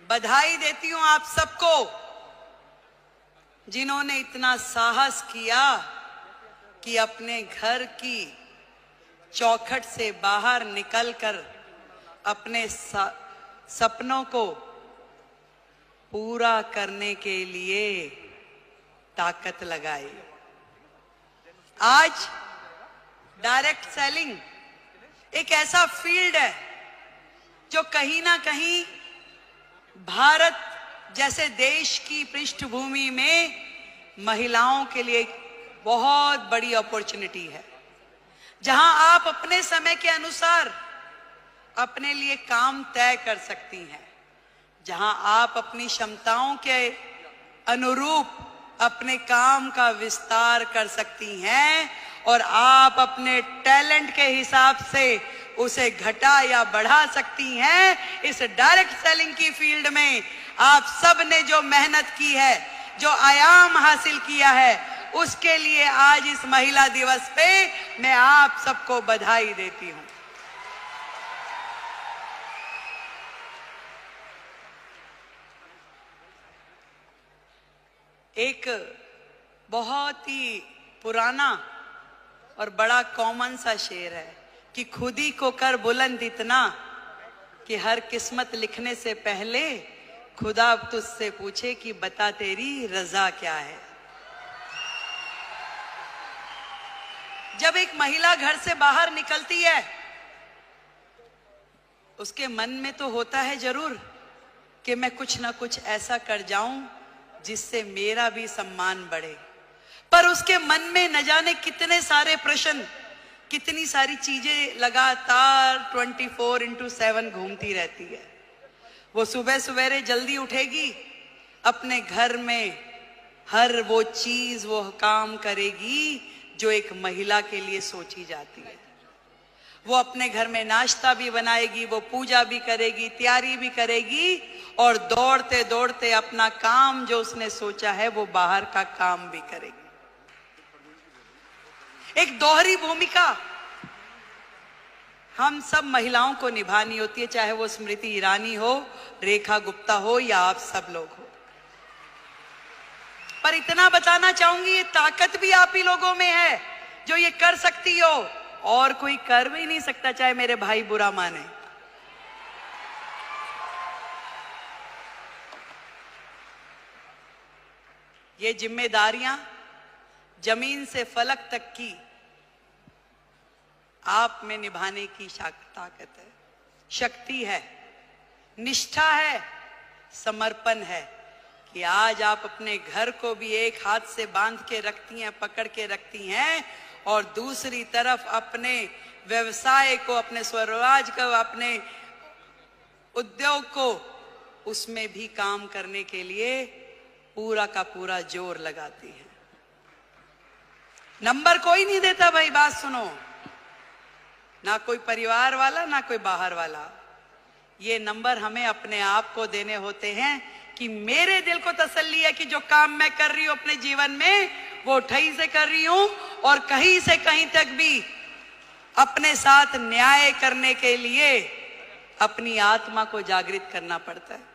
बधाई देती हूं आप सबको जिन्होंने इतना साहस किया कि अपने घर की चौखट से बाहर निकलकर अपने सपनों को पूरा करने के लिए ताकत लगाई। आज डायरेक्ट सेलिंग एक ऐसा फील्ड है जो कहीं ना कहीं भारत जैसे देश की पृष्ठभूमि में महिलाओं के लिए एक बहुत बड़ी अपॉर्चुनिटी है, जहां आप अपने समय के अनुसार अपने लिए काम तय कर सकती हैं, जहां आप अपनी क्षमताओं के अनुरूप अपने काम का विस्तार कर सकती हैं और आप अपने टैलेंट के हिसाब से उसे घटा या बढ़ा सकती हैं। इस डायरेक्ट सेलिंग की फील्ड में आप सब ने जो मेहनत की है, जो आयाम हासिल किया है, उसके लिए आज इस महिला दिवस पे मैं आप सबको बधाई देती हूं। एक बहुत ही पुराना और बड़ा कॉमन सा शेर है कि खुद ही को कर बुलंद इतना कि हर किस्मत लिखने से पहले खुदा तुझसे पूछे कि बता तेरी रजा क्या है। जब एक महिला घर से बाहर निकलती है, उसके मन में तो होता है जरूर कि मैं कुछ ना कुछ ऐसा कर जाऊं जिससे मेरा भी सम्मान बढ़े, पर उसके मन में न जाने कितने सारे प्रश्न, कितनी सारी चीजें लगातार 24/7 घूमती रहती है। वो सुबह सवेरे जल्दी उठेगी, अपने घर में हर वो चीज, वो काम करेगी जो एक महिला के लिए सोची जाती है। वो अपने घर में नाश्ता भी बनाएगी, वो पूजा भी करेगी, तैयारी भी करेगी और दौड़ते दौड़ते अपना काम जो उसने सोचा है वो बाहर का काम भी करेगी। एक दोहरी भूमिका हम सब महिलाओं को निभानी होती है, चाहे वो स्मृति ईरानी हो, रेखा गुप्ता हो या आप सब लोग हो। पर इतना बताना चाहूंगी, ये ताकत भी आप ही लोगों में है जो ये कर सकती हो, और कोई कर भी नहीं सकता, चाहे मेरे भाई बुरा माने। ये जिम्मेदारियां जमीन से फलक तक की आप में निभाने की ताकत है, शक्ति है, निष्ठा है, समर्पण है कि आज आप अपने घर को भी एक हाथ से बांध के रखती हैं, पकड़ के रखती हैं, और दूसरी तरफ अपने व्यवसाय को, अपने स्वरोजगार को, अपने उद्योग को, उसमें भी काम करने के लिए पूरा का पूरा जोर लगाती है। नंबर कोई नहीं देता भाई, बात सुनो, ना कोई परिवार वाला, ना कोई बाहर वाला। ये नंबर हमें अपने आप को देने होते हैं कि मेरे दिल को तसल्ली है कि जो काम मैं कर रही हूं अपने जीवन में वो ठही से कर रही हूं, और कहीं से कहीं तक भी अपने साथ न्याय करने के लिए अपनी आत्मा को जागृत करना पड़ता है।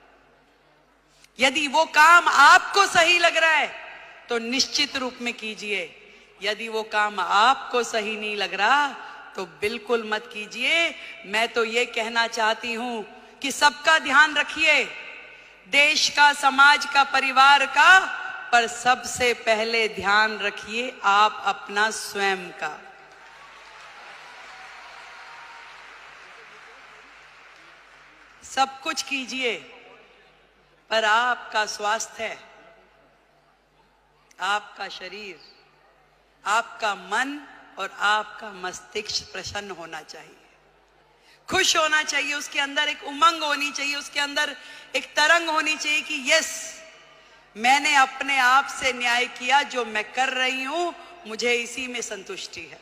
यदि वो काम आपको सही लग रहा है तो निश्चित रूप में कीजिए, यदि वो काम आपको सही नहीं लग रहा तो बिल्कुल मत कीजिए। मैं तो ये कहना चाहती हूं कि सबका ध्यान रखिए, देश का, समाज का, परिवार का, पर सबसे पहले ध्यान रखिए आप अपना स्वयं का। सब कुछ कीजिए पर आपका स्वास्थ्य, आपका शरीर, आपका मन और आपका मस्तिष्क प्रसन्न होना चाहिए, खुश होना चाहिए, उसके अंदर एक उमंग होनी चाहिए, उसके अंदर एक तरंग होनी चाहिए कि यस, मैंने अपने आप से न्याय किया, जो मैं कर रही हूं मुझे इसी में संतुष्टि है।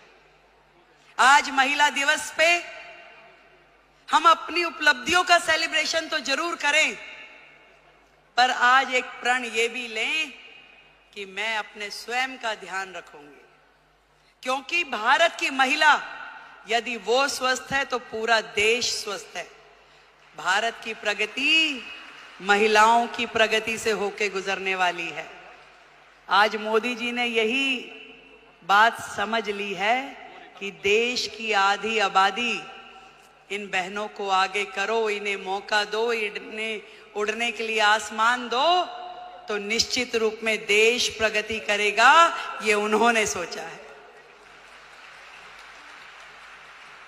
आज महिला दिवस पे हम अपनी उपलब्धियों का सेलिब्रेशन तो जरूर करें, पर आज एक प्रण ये भी लें कि मैं अपने स्वयं का ध्यान रखूंगी, क्योंकि भारत की महिला यदि वो स्वस्थ है तो पूरा देश स्वस्थ है। भारत की प्रगति महिलाओं की प्रगति से होके गुजरने वाली है। आज मोदी जी ने यही बात समझ ली है कि देश की आधी आबादी, इन बहनों को आगे करो, इन्हें मौका दो, इन्हें उड़ने के लिए आसमान दो, तो निश्चित रूप में देश प्रगति करेगा। ये उन्होंने सोचा है।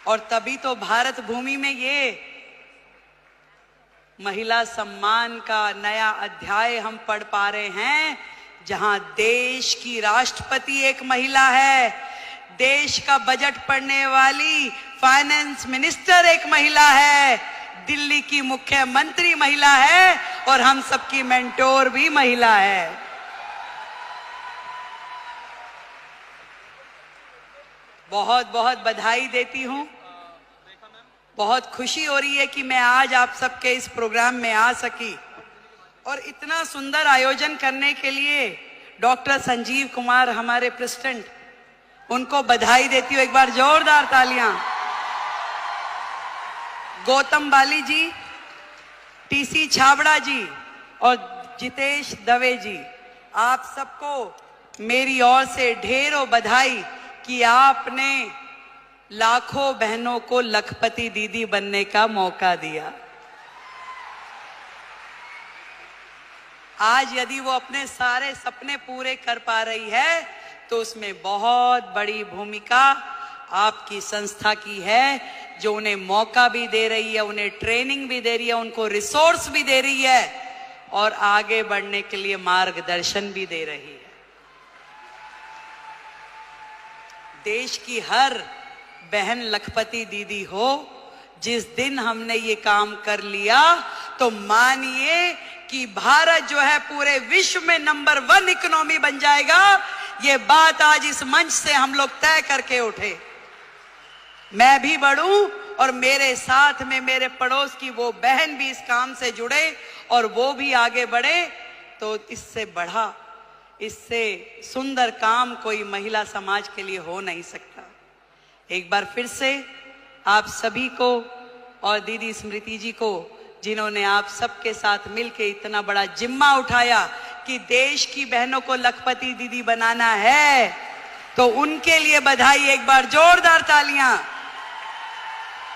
और तभी तो भारत भूमि में ये महिला सम्मान का नया अध्याय हम पढ़ पा रहे हैं, जहां देश की राष्ट्रपति एक महिला है, देश का बजट पढ़ने वाली फाइनेंस मिनिस्टर एक महिला है, दिल्ली की मुख्यमंत्री महिला है और हम सबकी मेंटोर भी महिला है। बहुत बहुत बधाई देती हूं। बहुत खुशी हो रही है कि मैं आज आप सबके इस प्रोग्राम में आ सकी और इतना सुंदर आयोजन करने के लिए डॉक्टर संजीव कुमार हमारे प्रेसिडेंट, उनको बधाई देती हूँ। एक बार जोरदार तालियां। गौतम बाली जी, टीसी छाबड़ा जी और जितेश दवे जी, आप सबको मेरी ओर से ढेरों बधाई कि आपने लाखों बहनों को लखपति दीदी बनने का मौका दिया। आज यदि वो अपने सारे सपने पूरे कर पा रही है तो उसमें बहुत बड़ी भूमिका आपकी संस्था की है, जो उन्हें मौका भी दे रही है, उन्हें ट्रेनिंग भी दे रही है, उनको रिसोर्स भी दे रही है और आगे बढ़ने के लिए मार्गदर्शन भी दे रही है। देश की हर बहन लखपति दीदी हो। जिस दिन हमने ये काम कर लिया तो मानिए कि भारत जो है पूरे विश्व में नंबर 1 इकोनॉमी बन जाएगा। ये बात आज इस मंच से हम लोग तय करके उठे। मैं भी बढ़ूं और मेरे साथ में मेरे पड़ोस की वो बहन भी इस काम से जुड़े और वो भी आगे बढ़े, तो इससे बढ़ा, इससे सुंदर काम कोई महिला समाज के लिए हो नहीं सकता। एक बार फिर से आप सभी को और दीदी स्मृति जी को, जिन्होंने आप सबके साथ मिलकर इतना बड़ा जिम्मा उठाया कि देश की बहनों को लखपति दीदी बनाना है, तो उनके लिए बधाई। एक बार जोरदार तालियां।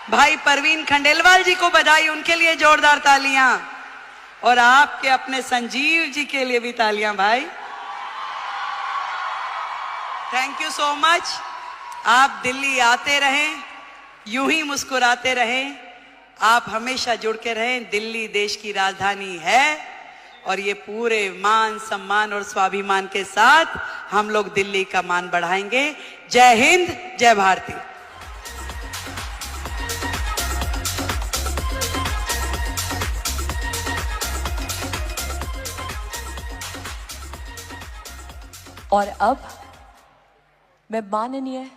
भाई परवीन खंडेलवाल जी को बधाई, उनके लिए जोरदार तालियां। और आपके अपने संजीव जी के लिए भी तालियां भाई। Thank you so much. आप दिल्ली आते रहें, यूं ही मुस्कुराते रहें, आप हमेशा जुड़ के रहें। दिल्ली देश की राजधानी है और ये पूरे मान सम्मान और स्वाभिमान के साथ हम लोग दिल्ली का मान बढ़ाएंगे। जय हिंद, जय भारती। और अब मैं माननीय